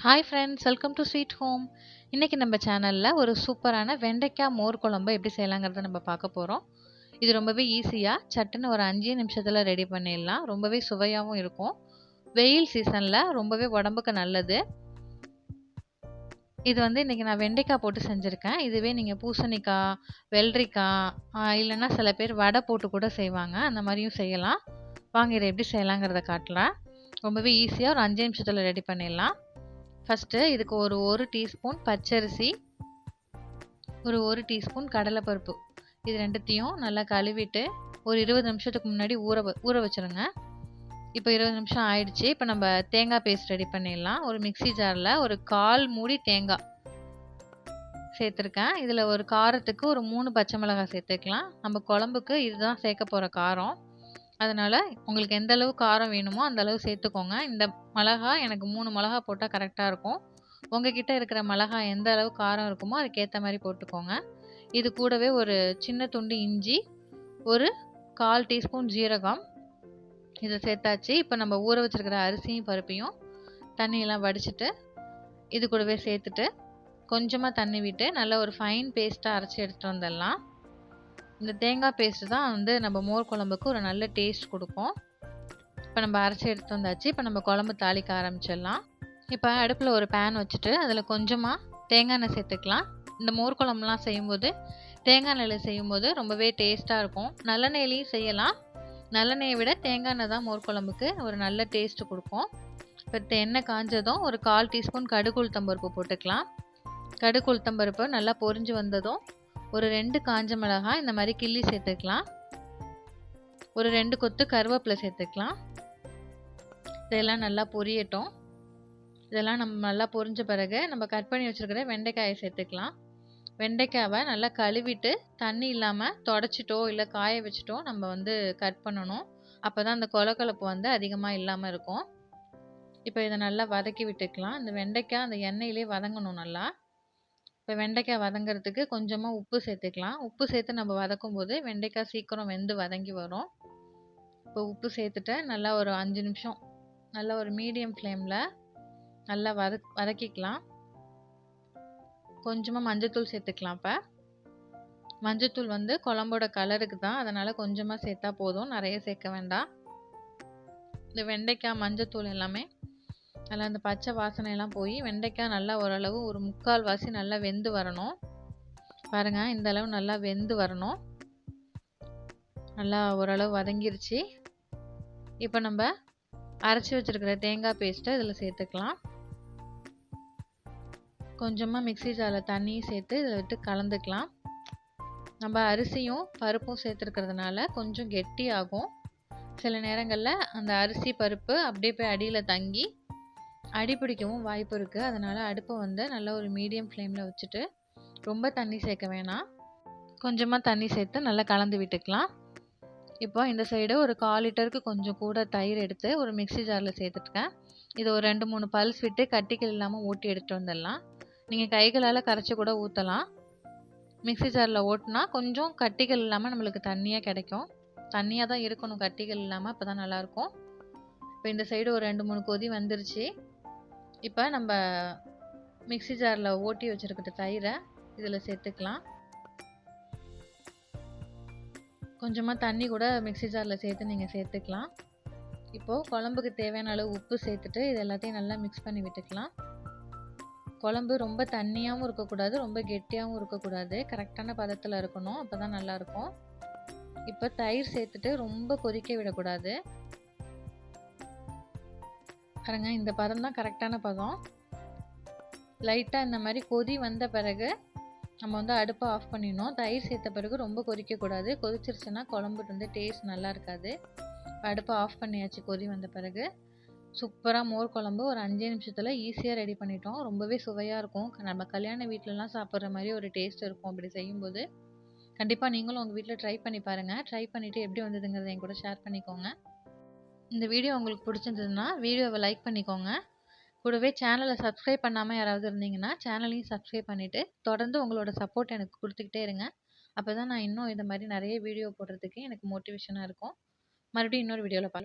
Hi friends, welcome to sweet home. இன்றைக்கி நம்ம சேனலில் ஒரு சூப்பரான வெண்டைக்காய் மோர் குழம்பு எப்படி செய்யலாங்கிறத நம்ம பார்க்க போகிறோம். இது ரொம்பவே ஈஸியாக சட்டுன்னு ஒரு 5 நிமிஷத்தில் ரெடி பண்ணிடலாம். ரொம்பவே சுவையாகவும் இருக்கும். வெயில் சீசனில் ரொம்பவே உடம்புக்கு நல்லது. இது இன்றைக்கி நான் வெண்டைக்காய் போட்டு செஞ்சுருக்கேன். இதுவே நீங்கள் பூசணிக்காய், வெள்ளரிக்காய் இல்லைன்னா சில பேர் வடை போட்டு கூட செய்வாங்க. அந்த மாதிரியும் செய்யலாம். வாங்க இதை எப்படி செய்யலாங்கிறத காட்டலாம். ரொம்பவே ஈஸியாக ஒரு 5 நிமிஷத்தில் ரெடி பண்ணிடலாம். ஃபஸ்ட்டு இதுக்கு ஒரு டீஸ்பூன் பச்சரிசி, ஒரு டீஸ்பூன் கடலைப்பருப்பு, இது ரெண்டுத்தையும் நல்லா கழுவிட்டு ஒரு 20 நிமிஷத்துக்கு முன்னாடி ஊற வச்சுருங்க. இப்போ 20 நிமிஷம் ஆயிடுச்சு. இப்போ நம்ம தேங்காய் பேஸ்ட் ரெடி பண்ணிடலாம். ஒரு மிக்ஸி ஜாரில் ஒரு 1/4 மூடி தேங்காய் சேர்த்துருக்கேன். இதில் ஒரு காரத்துக்கு ஒரு 3 பச்சை மிளகாய் சேர்த்துக்கலாம். நம்ம குழம்புக்கு இதுதான் சேர்க்க போகிற காரம். அதனால் உங்களுக்கு எந்த அளவு காரம் வேணுமோ அந்த அளவு சேர்த்துக்கோங்க. இந்த மிளகா எனக்கு 3 மிளகா போட்டால் கரெக்டாக இருக்கும். உங்ககிட்ட இருக்கிற மிளகா எந்த அளவு காரம் இருக்குமோ அதுக்கேற்ற மாதிரி போட்டுக்கோங்க. இது கூடவே ஒரு சின்ன துண்டு இஞ்சி, ஒரு 1/4 டீஸ்பூன் ஜீரகம், இதை சேர்த்தாச்சு. இப்போ நம்ம ஊற வச்சுருக்கிற அரிசியும் பருப்பையும் தண்ணியெல்லாம் வடிச்சிட்டு இது கூடவே சேர்த்துட்டு கொஞ்சமாக தண்ணி விட்டு நல்லா ஒரு ஃபைன் பேஸ்ட்டாக அரைச்சி எடுத்துகிட்டு வந்துடலாம். இந்த தேங்காய் பேஸ்ட்டு தான் நம்ம மோர் குழம்புக்கு ஒரு நல்ல டேஸ்ட் கொடுக்கும். இப்போ நம்ம அரைச்சி எடுத்து வந்தாச்சு. இப்போ நம்ம குழம்பு தாளிக்க ஆரம்பிச்சிடலாம். இப்போ அடுப்பில் ஒரு பேன் வச்சுட்டு அதில் கொஞ்சமாக தேங்காய் எண்ணெய் சேர்த்துக்கலாம். இந்த மோர் குழம்புலாம் செய்யும்போது தேங்காய் எண்ணெயில் செய்யும்போது ரொம்பவே டேஸ்ட்டாக இருக்கும். நல்லெண்ணெயிலையும் செய்யலாம். நல்லெண்ணெயை விட தேங்காய் எண்ணெய் தான் மோர் குழம்புக்கு ஒரு நல்ல டேஸ்ட்டு கொடுக்கும். இப்போ எண்ணெய் காஞ்சதும் ஒரு 1/4 டீஸ்பூன் கடுகு உளுத்தம்பருப்பு போட்டுக்கலாம். கடுகு உளுத்தம்பருப்பு நல்லா பொரிஞ்சு வந்ததும் ஒரு 2 காஞ்ச மிளகாய் இந்த மாதிரி கிள்ளி சேர்த்துக்கலாம். ஒரு 2 கொத்து கருவேப்பிலை சேர்த்துக்கலாம். இதெல்லாம் நல்லா பொரியட்டும். இதெல்லாம் நம்ம நல்லா பொரிஞ்ச பிறகு நம்ம கட் பண்ணி வச்சுருக்கிற வெண்டைக்காயை சேர்த்துக்கலாம். வெண்டைக்காவை நல்லா கழுவிட்டு தண்ணி இல்லாமல் தொடச்சிட்டோ இல்லை காய வச்சுட்டோ நம்ம கட் பண்ணணும். அப்போ தான் அந்த கொலக்கொலப்பு அதிகமாக இல்லாமல் இருக்கும். இப்போ இதை நல்லா வதக்கி விட்டுக்கலாம். இந்த வெண்டைக்காய் அந்த எண்ணெயிலே வதங்கணும் நல்லா. இப்போ வெண்டைக்காய் வதங்கிறதுக்கு கொஞ்சமாக உப்பு சேர்த்துக்கலாம். உப்பு சேர்த்து நம்ம வதக்கும் போது வெண்டைக்காய் சீக்கிரம் வெந்து வதங்கி வரும். இப்போ உப்பு சேர்த்துட்டு நல்லா ஒரு 5 நிமிஷம் நல்லா ஒரு மீடியம் ஃப்ளேமில் நல்லா வதக்கிக்கலாம். கொஞ்சமாக மஞ்சத்தூள் சேர்த்துக்கலாம். இப்போ மஞ்சத்தூள் குழம்போட கலருக்கு தான், அதனால் கொஞ்சமாக சேர்த்தா போதும், நிறைய சேர்க்க வேண்டாம். இந்த வெண்டைக்காய் மஞ்சத்தூள் எல்லாமே நல்லா அந்த பச்சை வாசனையெல்லாம் போய் வெண்டைக்காய் நல்லா ஓரளவு ஒரு 3/4 வாசி நல்லா வெந்து வரணும். பாருங்கள், இந்த அளவு நல்லா வெந்து வரணும். நல்லா ஓரளவு வதங்கிருச்சு. இப்போ நம்ம அரைச்சி வச்சுருக்கிற தேங்காய் பேஸ்ட்டை இதில் சேர்த்துக்கலாம். கொஞ்சமாக மிக்ஸி ஜாரில் தண்ணியும் சேர்த்து இதில் விட்டு கலந்துக்கலாம். நம்ம அரிசியும் பருப்பும் சேர்த்துருக்கிறதுனால கொஞ்சம் கெட்டி ஆகும். சில நேரங்களில் அந்த அரிசி பருப்பு அப்படியே போய் அடியில் தங்கி அடி பிடிக்கவும் வாய்ப்பு இருக்குது. அதனால் அடுப்பை நல்லா ஒரு மீடியம் ஃப்ளேமில் வச்சுட்டு ரொம்ப தண்ணி சேர்க்க வேணாம். கொஞ்சமாக தண்ணி சேர்த்து நல்லா கலந்து விட்டுக்கலாம். இப்போ இந்த சைடு ஒரு 1/4 லிட்டருக்கு கொஞ்சம் கூட தயிர் எடுத்து ஒரு மிக்ஸி ஜாரில் சேர்த்துட்டுருக்கேன். இதை ஒரு 2-3 பல்ஸ் விட்டு கட்டிகள் இல்லாமல் ஊட்டி எடுத்துகிட்டு வந்துடலாம். நீங்கள் கைகளால் கரைச்சி கூட ஊற்றலாம். மிக்ஸி ஜாரில் ஓட்டினா கொஞ்சம் கட்டிகள் இல்லாமல் நம்மளுக்கு தண்ணியாக கிடைக்கும். தண்ணியாக தான் இருக்கணும், கட்டிகள் இல்லாமல், அப்போ தான் நல்லாயிருக்கும். இப்போ இந்த சைடு ஒரு 2-3 கொதி வந்துருச்சு. இப்போ நம்ம மிக்ஸி ஜாரில் ஓட்டி வச்சுருக்கிற தயிரை இதில் சேர்த்துக்கலாம். கொஞ்சமாக தண்ணி கூட மிக்ஸி ஜாரில் சேர்த்து நீங்கள் சேர்த்துக்கலாம். இப்போது குழம்புக்கு தேவையான அளவு உப்பு சேர்த்துட்டு இது எல்லாத்தையும் நல்லா மிக்ஸ் பண்ணி விட்டுக்கலாம். குழம்பு ரொம்ப தண்ணியாகவும் இருக்கக்கூடாது, ரொம்ப கெட்டியாகவும் இருக்கக்கூடாது, கரெக்டான பதத்தில் இருக்கணும். அப்போ தான் நல்லாயிருக்கும். இப்போ தயிர் சேர்த்துட்டு ரொம்ப கொதிக்க விடக்கூடாது. பாருங்க, இந்த பதம் தான் கரெக்டான பதம். லைட்டாக இந்த மாதிரி கொதி வந்த பிறகு நம்ம அடுப்பை ஆஃப் பண்ணிடணும். தயிர் சேர்த்த பிறகு ரொம்ப கொதிக்கக்கூடாது. கொதிச்சிருச்சுன்னா குழம்பு டேஸ்ட் நல்லா இருக்காது. அடுப்பை ஆஃப் பண்ணியாச்சு. கொதி வந்த பிறகு சூப்பராக மோர் குழம்பு ஒரு 5 நிமிஷத்தில் ஈஸியாக ரெடி பண்ணிட்டோம். ரொம்பவே சுவையாக இருக்கும். நம்ம கல்யாண வீட்டிலலாம் சாப்பிட்ற மாதிரி ஒரு டேஸ்ட் இருக்கும் அப்படி செய்யும்போது. கண்டிப்பாக நீங்களும் உங்கள் வீட்டில் ட்ரை பண்ணி பாருங்கள். ட்ரை பண்ணிவிட்டு எப்படி வந்ததுங்கிறத என் கூட ஷேர் பண்ணிக்கோங்க. இந்த வீடியோ உங்களுக்கு பிடிச்சிருந்ததுன்னா வீடியோவை லைக் பண்ணிக்கோங்க. கூடவே சேனலை சப்ஸ்கிரைப் பண்ணாமல் யாராவது இருந்தீங்கன்னா சேனலையும் சப்ஸ்கிரைப் பண்ணிவிட்டு தொடர்ந்து உங்களோட சப்போர்ட் எனக்கு கொடுத்துக்கிட்டே இருங்க. அப்போ தான் நான் இன்னும் இந்த மாதிரி நிறைய வீடியோ போடுறதுக்கு எனக்கு மோட்டிவேஷனாக இருக்கும். மறுபடியும் இன்னொரு வீடியோவில் பார்க்கலாம்.